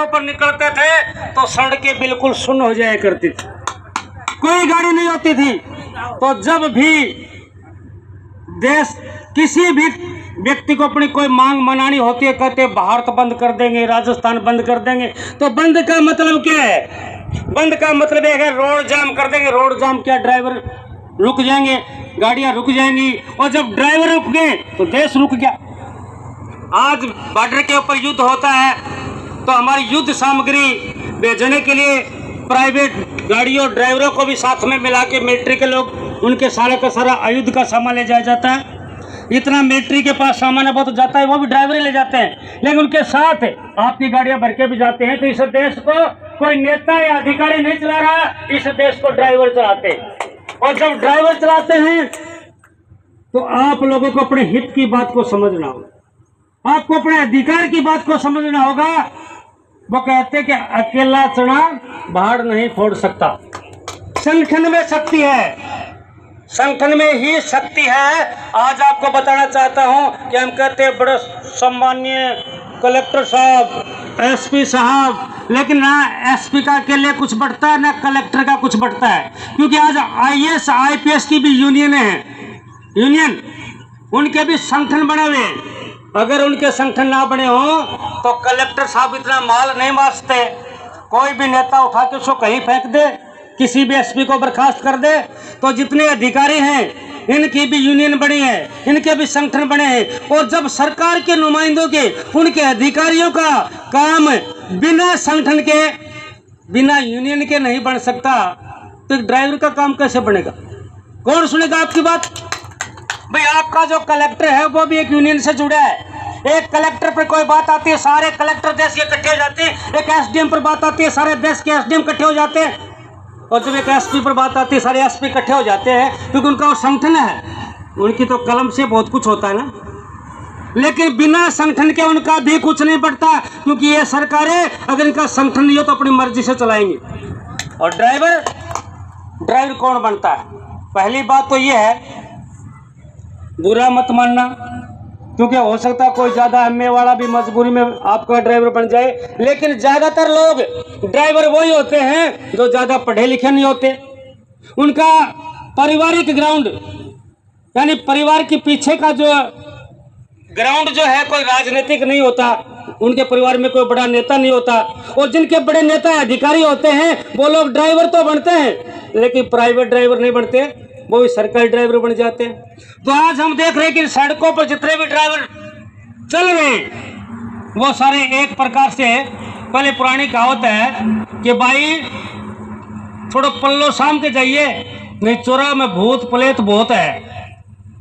पर निकलते थे तो सड़कें बिल्कुल सुन्न हो जाया करती थी, कोई गाड़ी नहीं होती थी। तो जब भी देश किसी भी व्यक्ति को अपनी कोई मांग मनानी होती है, कहते भारत बंद कर देंगे, राजस्थान बंद कर देंगे। तो बंद का मतलब क्या है? बंद का मतलब है रोड जाम कर देंगे। रोड जाम क्या, ड्राइवर रुक जाएंगे, गाड़ियां रुक जाएंगी, और जब ड्राइवर रुक गए तो देश रुक गया। आज बॉर्डर के ऊपर युद्ध होता है तो हमारी युद्ध सामग्री भेजने के लिए प्राइवेट गाड़ियों ड्राइवरों को भी साथ में मिला के मिलिट्री के लोग उनके सारा का सारा आयुध का सामान ले जाया जाता है। इतना मिलिट्री के पास सामान है बहुत जाता है, वो भी ड्राइवर ही ले जाते हैं, लेकिन उनके साथ आपकी गाड़ियां भर के भी जाते हैं। तो इस देश को कोई नेता या अधिकारी नहीं चला रहा, इस देश को ड्राइवर चलाते हैं। और जब ड्राइवर चलाते हैं तो आप लोगों को अपने हित की बात को समझना होगा, आपको अपने अधिकार की बात को समझना होगा। वो कहते कि अकेला चना पहाड़ नहीं फोड़ सकता, संगठन में शक्ति है, संगठन में ही शक्ति है। आज आपको बताना चाहता हूं कि हम कहते हैं बड़े सम्माननीय कलेक्टर साहब, एसपी साहब, लेकिन ना एसपी का के लिए कुछ बढ़ता है ना कलेक्टर का कुछ बढ़ता है, क्योंकि आज आईएएस आईपीएस की भी यूनियन है, यूनियन उनके भी संगठन बने हुए हैं। अगर उनके संगठन ना बने हो तो कलेक्टर साहब इतना माल नहीं मारते। कोई भी नेता उठा के उसको कहीं फेंक दे, किसी भी एसपी को बर्खास्त कर दे। तो जितने अधिकारी हैं इनकी भी यूनियन बनी है, इनके भी संगठन बने हैं। और जब सरकार के नुमाइंदों के, उनके अधिकारियों का काम बिना संगठन के, बिना यूनियन के नहीं बन सकता, तो ड्राइवर का काम कैसे बनेगा? कौन सुनेगा आपकी बात? भाई आपका जो कलेक्टर है वो भी एक यूनियन से जुड़ा है। एक कलेक्टर पर कोई बात आती है सारे कलेक्टर देश के इकट्ठे हो जाते हैं, एक एसडीएम पर बात आती है सारे देश के एसडीएम इकट्ठे हो जाते हैं, और जब एक एसपी पर बात आती है सारे एसपी इकट्ठे हो जाते हैं, क्योंकि उनका वो संगठन है। उनकी तो कलम से बहुत कुछ होता है ना, लेकिन बिना संगठन के उनका भी कुछ नहीं बढ़ता, क्योंकि ये सरकारें अगर इनका संगठन नहीं हो तो अपनी मर्जी से चलाएंगी। और ड्राइवर कौन बनता है? पहली बात तो ये है, बुरा मत मानना, क्योंकि हो सकता है कोई ज़्यादा एमए वाला भी मजबूरी में आपका ड्राइवर बन जाए, लेकिन ज़्यादातर लोग ड्राइवर वही होते हैं जो ज़्यादा पढ़े लिखे नहीं होते। उनका पारिवारिक ग्राउंड, यानी परिवार के पीछे का जो ग्राउंड जो है कोई राजनीतिक नहीं होता, उनके परिवार में कोई बड़ा नेता नहीं होता। और जिनके बड़े नेता अधिकारी होते हैं वो लोग ड्राइवर तो बनते हैं, लेकिन प्राइवेट ड्राइवर नहीं बनते, वो भी सरकारी ड्राइवर बन जाते हैं। तो आज हम देख रहे हैं कि सड़कों पर जितने भी ड्राइवर चल रहे हैं वो सारे एक प्रकार से, पहले पुरानी कहावत है कि भाई थोड़ा पल्लो शाम के जाइए, नहीं चोरा में भूत प्लेत बहुत है।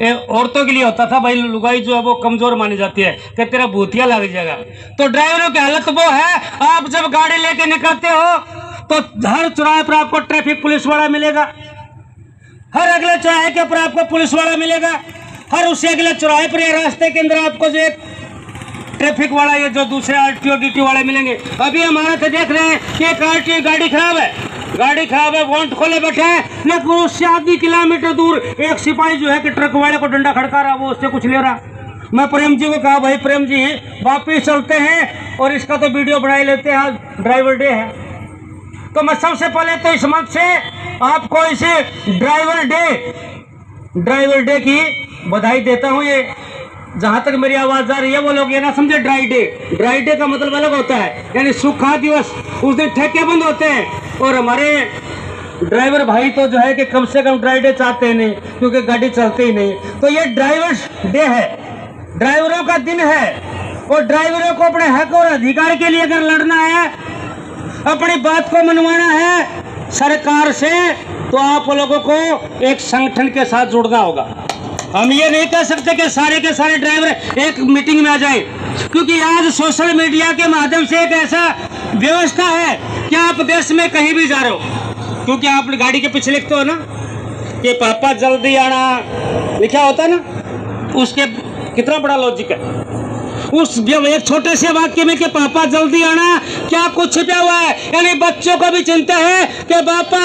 औरतों के लिए होता था भाई, लुगाई जो है वो कमजोर मानी जाती है कि तेरा भूतिया लग जाएगा। तो ड्राइवरों की हालत वो है, आप जब गाड़ी लेके निकलते हो तो हर चौराहे पर आपको ट्रैफिक पुलिस वाला मिलेगा, हर अगले चौराहे के ऊपर आपको पुलिस वाला मिलेगा, हर उससे अगले चौराहे पर या रास्ते के अंदर आपको जो एक ट्रैफिक वाला या जो दूसरे आरटीओ डीटी वाले मिलेंगे। अभी हमारा तो देख रहे हैं कि एक आरटीओ गाड़ी खराब है, वारंट खोले बैठे हैं, लेकिन उससे आधी किलोमीटर दूर एक सिपाही जो है कि ट्रक वाले को डंडा खड़का रहा, वो उससे कुछ ले रहा। मैं प्रेम जी को कहा, भाई प्रेम जी वापिस चलते हैं और इसका तो वीडियो बना ही लेते हैं, आज ड्राइवर डे है। तो मैं सबसे पहले तो इस मंच से आपको इसे ड्राइवर डे की बधाई देता हूँ। ये जहाँ तक मेरी आवाज़ आ रही है वो लोग ये ना समझे ड्राई डे का मतलब अलग होता है, यानी सूखा दिवस, उस दिन ठेके बंद होते हैं। और हमारे ड्राइवर भाई तो जो है कि कम से कम ड्राई डे चाहते ही नहीं, क्योंकि गाड़ी चलती ही नहीं। तो ये ड्राइवर्स डे है, ड्राइवरों का दिन है, और ड्राइवरों को अपने हक और अधिकार के लिए अगर लड़ना है, अपनी बात को मनवाना है सरकार से, तो आप लोगों को एक संगठन के साथ जुड़ना होगा। हम ये नहीं कह सकते कि सारे के सारे ड्राइवर एक मीटिंग में आ जाए, क्योंकि आज सोशल मीडिया के माध्यम से एक ऐसा व्यवस्था है कि आप देश में कहीं भी जा रहे हो, क्योंकि आप गाड़ी के पीछे लिखते हो ना कि पापा जल्दी आना, लिखा होता है ना, उसके कितना बड़ा लॉजिक है उस एक छोटे से वाक्य में कि पापा जल्दी आना, क्या कुछ छिपा हुआ है। यानी बच्चों को भी चिंता है कि पापा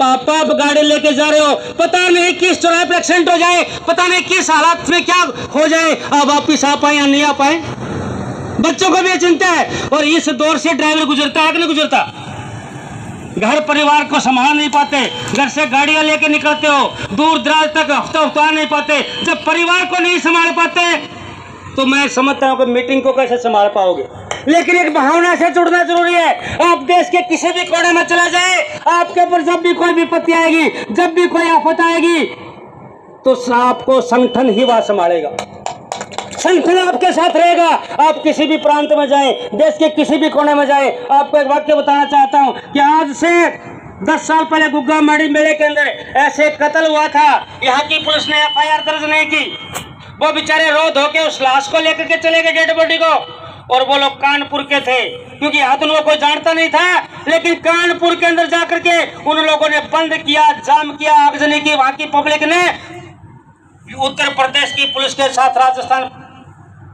आप गाड़ी लेके जा रहे हो, पता नहीं किस चौराहे पर एक्सीडेंट हो जाए, पता नहीं किस हालत में क्या हो जाए, अब वापिस आ पाए या नहीं आ पाए। बच्चों को भी चिंता है। और इस दौर से ड्राइवर गुजरता है कि नहीं गुजरता? घर परिवार को संभाल नहीं पाते, घर से गाड़ियां लेके निकलते हो, दूर दराज तक हफ्ता नहीं पाते। जब परिवार को नहीं संभाल पाते तो मैं समझता हूँ कि मीटिंग को कैसे संभाल पाओगे। लेकिन एक भावना से जुड़ना जरूरी है। आप देश के किसी भी कोने में चला जाए, आपके ऊपर जब भी कोई विपत्ति आएगी, जब भी कोई आफत आएगी, तो आपको संगठन ही वहां संभालेगा, संगठन आपके साथ रहेगा। आप किसी भी प्रांत में जाएं, देश के किसी भी कोने में जाएं। आपको एक वाक्य बताना चाहता हूं कि आज से 10 साल पहले गुग्गा माड़ी मेले के अंदर ऐसे कत्ल हुआ था, यहाँ की पुलिस ने FIR दर्ज नहीं की। वो बेचारे रो धो के उस लाश को लेकर के चले गए, डेड बॉडी को। और वो लोग कानपुर के थे, क्योंकि यहाँ तो उन लोगों को जानता नहीं था। लेकिन कानपुर के अंदर जाकर के उन लोगों ने बंद किया, जाम किया, आगजनी की। वहां की पब्लिक ने उत्तर प्रदेश की पुलिस के साथ राजस्थान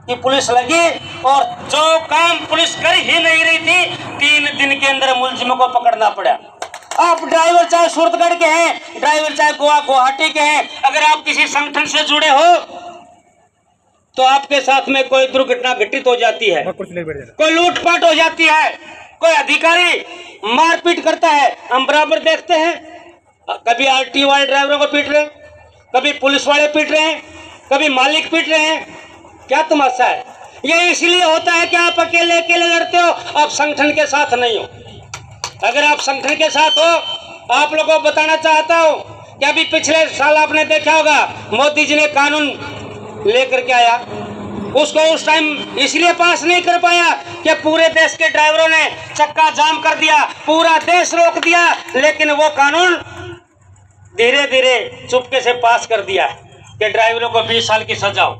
की पुलिस लगी, और जो काम पुलिस कर ही नहीं रही थी, 3 दिन के अंदर मुलजिमों को पकड़ना पड़ा। आप ड्राइवर चाहे सूरतगढ़ के हैं, ड्राइवर चाहे गोवा गुवाहाटी के हैं, अगर आप किसी संगठन से जुड़े हो तो आपके साथ में कोई दुर्घटना घटित हो जाती है, कोई लूटपाट हो जाती है, कोई अधिकारी मारपीट करता है, हम बराबर देखते हैं। कभी RTO वाले ड्राइवरों को पीट रहे हैं, कभी पुलिस वाले पीट रहे हैं, कभी मालिक पीट रहे हैं। क्या तमाशा है? ये इसलिए होता है कि आप अकेले अकेले लड़ते हो, आप संगठन के साथ नहीं हो। अगर आप संगठन के साथ हो, आप लोगों को बताना चाहता हूं कि अभी पिछले साल आपने देखा होगा, मोदी जी ने कानून लेकर के आया, उसको उस टाइम इसलिए पास नहीं कर पाया कि पूरे देश के ड्राइवरों ने चक्का जाम कर दिया, पूरा देश रोक दिया। लेकिन वो कानून धीरे धीरे चुपके से पास कर दिया कि ड्राइवरों को 20 साल की सजा हो।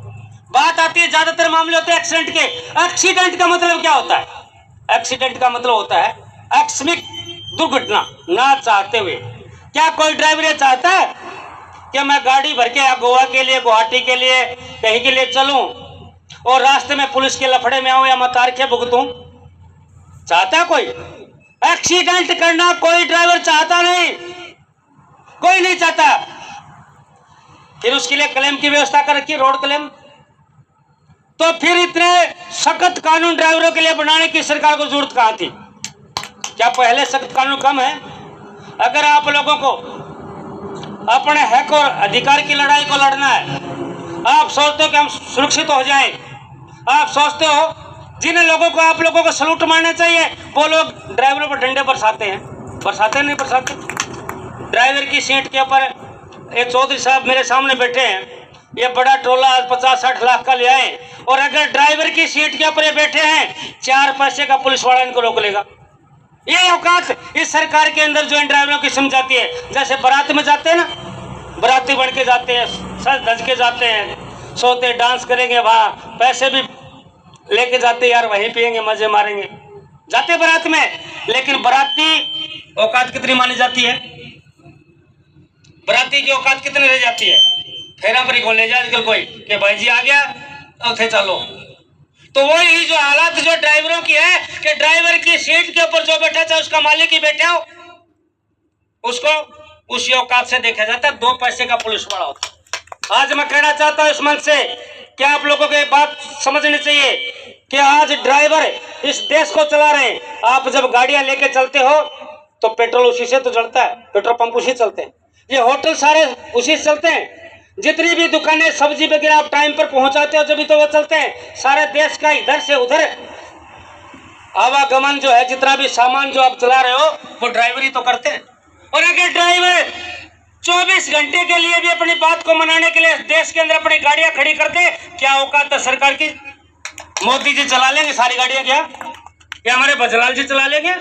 बात आती है, ज्यादातर मामले होते हैं एक्सीडेंट के। एक्सीडेंट का मतलब क्या होता है? एक्सीडेंट का मतलब होता है आकस्मिक दुर्घटना, ना चाहते हुए। क्या कोई ड्राइवर ये चाहता है कि मैं गाड़ी भर के गोवा के लिए, गुवाहाटी के लिए, कहीं के लिए चलूं और रास्ते में पुलिस के लफड़े में आऊं या मैं तारीखें भुगतूं? चाहता है कोई? एक्सीडेंट करना कोई ड्राइवर चाहता नहीं, कोई नहीं चाहता। फिर उसके लिए क्लेम की व्यवस्था कर रखी, रोड क्लेम। तो फिर इतने सख्त कानून ड्राइवरों के लिए बनाने की सरकार को जरूरत कहां थी? क्या पहले सख्त कानून कम है? अगर आप लोगों को अपने हक और अधिकार की लड़ाई को लड़ना है, आप सोचते हो कि हम सुरक्षित हो जाएं, आप सोचते हो जिन लोगों को आप लोगों को सलूट मारना चाहिए, वो लोग ड्राइवरों पर डंडे बरसाते हैं। बरसाते नहीं बरसाते? ड्राइवर की सीट के ऊपर एक चौधरी साहब मेरे सामने बैठे हैं, ये बड़ा टोला 50-60 लाख का ले आए, और अगर ड्राइवर की सीट के ऊपर ये बैठे हैं, 4 पैसे का पुलिस वाला इनको रोक लेगा। ये औकात इस सरकार के अंदर जो इन ड्राइवरों की समझाती है। जैसे बारात में जाते हैं ना, बाराती बन के जाते हैं, सज धज के जाते हैं, सोते डांस करेंगे, वहाँ पैसे भी लेके जाते, यार वहीं पियेंगे, मजे मारेंगे, जाते बारात में। लेकिन बाराती औकात कितनी मानी जाती है? बाराती की औकात कितनी रह जाती है? फेरा पर ही ले जाए आजकल कोई कि भाई जी आ गया, उठे चलो। तो वही जो हालत जो ड्राइवरों की है कि ड्राइवर की सीट के ऊपर जो बैठा था उसका मालिक ही बैठा हो, उसको उसी औकात से देखा जाता है, 2 पैसे का पुलिस वाला होता। आज मैं कहना चाहता हूं इस मंच से कि आप लोगों को एक बात समझनी चाहिए कि आज ड्राइवर इस देश को चला रहे हैं। आप जब गाड़ियां लेके चलते हो तो पेट्रोल उसी से तो जलता है, पेट्रोल पंप उसी चलते हैं, ये होटल सारे उसी से चलते हैं, जितनी भी दुकानें सब्जी वगैरह आप टाइम पर पहुंचाते हो जब तो वो चलते हैं। सारे देश का इधर से उधर आवागमन जो है, जितना भी सामान जो आप चला रहे हो, वो ड्राइवर ही तो करते हैं। और अगर ड्राइवर 24 घंटे के लिए भी अपनी बात को मनाने के लिए देश के अंदर अपनी गाड़ियां खड़ी कर दे, क्या औकात है सरकार की? मोदी जी चला लेंगे सारी गाड़ियां? क्या हमारे बजलाल जी चला लेंगे?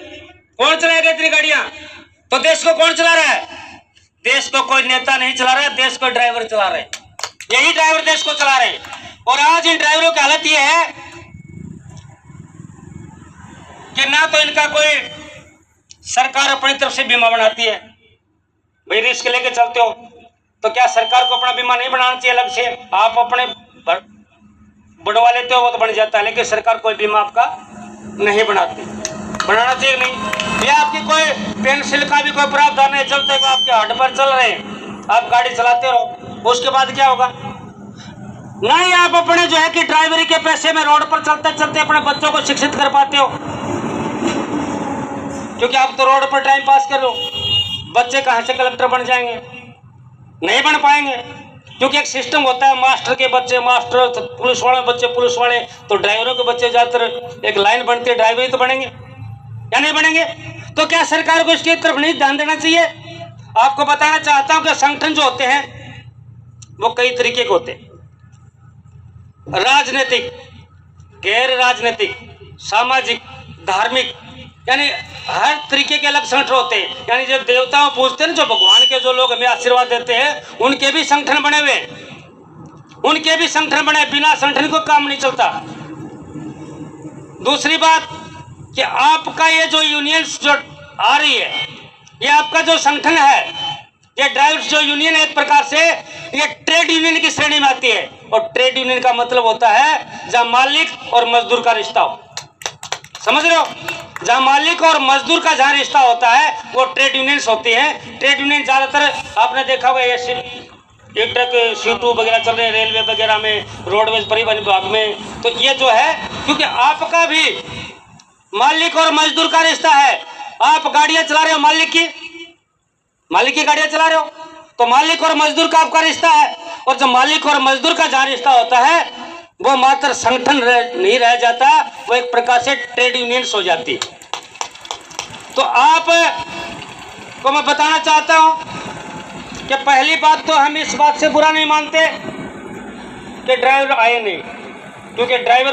कौन चलाएगा इतनी गाड़ियां? तो देश को कौन चला रहा है? देश को कोई नेता नहीं चला रहा है, देश को ड्राइवर चला रहे हैं। यही ड्राइवर देश को चला रहे हैं। और आज इन ड्राइवरों की हालत यह है कि ना तो इनका कोई सरकार अपनी तरफ से बीमा बनाती है। भाई रिस्क लेके चलते हो तो क्या सरकार को अपना बीमा नहीं बनाना चाहिए अलग से? आप अपने बढ़वा लेते हो वो तो बन जाता है, लेकिन सरकार कोई बीमा आपका नहीं बनाती। बनाना चाहिए नहीं। या आपकी कोई पेंसिल का भी कोई प्रावधान है, जब तक आपके हट पर चल रहे हैं आप गाड़ी चलाते रहो, उसके बाद क्या होगा? ना ही आप अपने जो है कि ड्राइवरी के पैसे में रोड पर चलते चलते अपने बच्चों को शिक्षित कर पाते हो, क्योंकि आप तो रोड पर टाइम पास कर लो। बच्चे कहाँ से कलेक्टर बन जाएंगे? नहीं बन पाएंगे, क्योंकि एक सिस्टम होता है, मास्टर के बच्चे मास्टर, पुलिस वाले बच्चे पुलिस वाले, तो ड्राइवरों के बच्चे ज्यादातर एक लाइन बनती है, ड्राइवर ही तो बनेंगे या नहीं बनेंगे? तो क्या सरकार को इसकी तरफ नहीं ध्यान देना चाहिए? आपको बताना चाहता हूं कि संगठन जो होते हैं वो कई तरीके के होते हैं, राजनीतिक, गैर राजनीतिक, सामाजिक, धार्मिक, यानी हर तरीके के अलग संगठन होते हैं। यानी जो देवताओं पूजते हैं, जो भगवान के जो लोग हमें आशीर्वाद देते हैं, उनके भी संगठन बने हुए, उनके भी संगठन बने, बिना संगठन को काम नहीं चलता। दूसरी बात कि आपका ये जो यूनियंस जो आ रही है, ये आपका जो संगठन है, ये ड्राइवर्स जो यूनियन है, एक प्रकार से ये ट्रेड यूनियन की श्रेणी में आती है। और ट्रेड यूनियन का मतलब होता है जहां मालिक और मजदूर का रिश्ता हो, समझ रहे हो? जहां मालिक और मजदूर का जहां रिश्ता होता है वो ट्रेड यूनियंस होती है। ट्रेड यूनियन ज्यादातर आपने देखा होगा, ये ट्रक C2 वगैरह चल रहे हैं, रेलवे वगैरह में, रोडवेज परिवहन विभाग में, तो ये जो है, क्योंकि आपका भी मालिक और मजदूर का रिश्ता है। आप गाड़ियां चला रहे हो, मालिक की गाड़ियां चला रहे हो, तो मालिक और मजदूर का आपका रिश्ता है। और जब मालिक और मजदूर का जहां रिश्ता होता है वो मात्र संगठन नहीं रह जाता, वो एक प्रकार से ट्रेड यूनियंस हो जाती। तो आप को मैं बताना चाहता हूं कि पहली बात तो हम इस बात से बुरा नहीं मानते कि ड्राइवर आए नहीं, क्योंकि ड्राइवर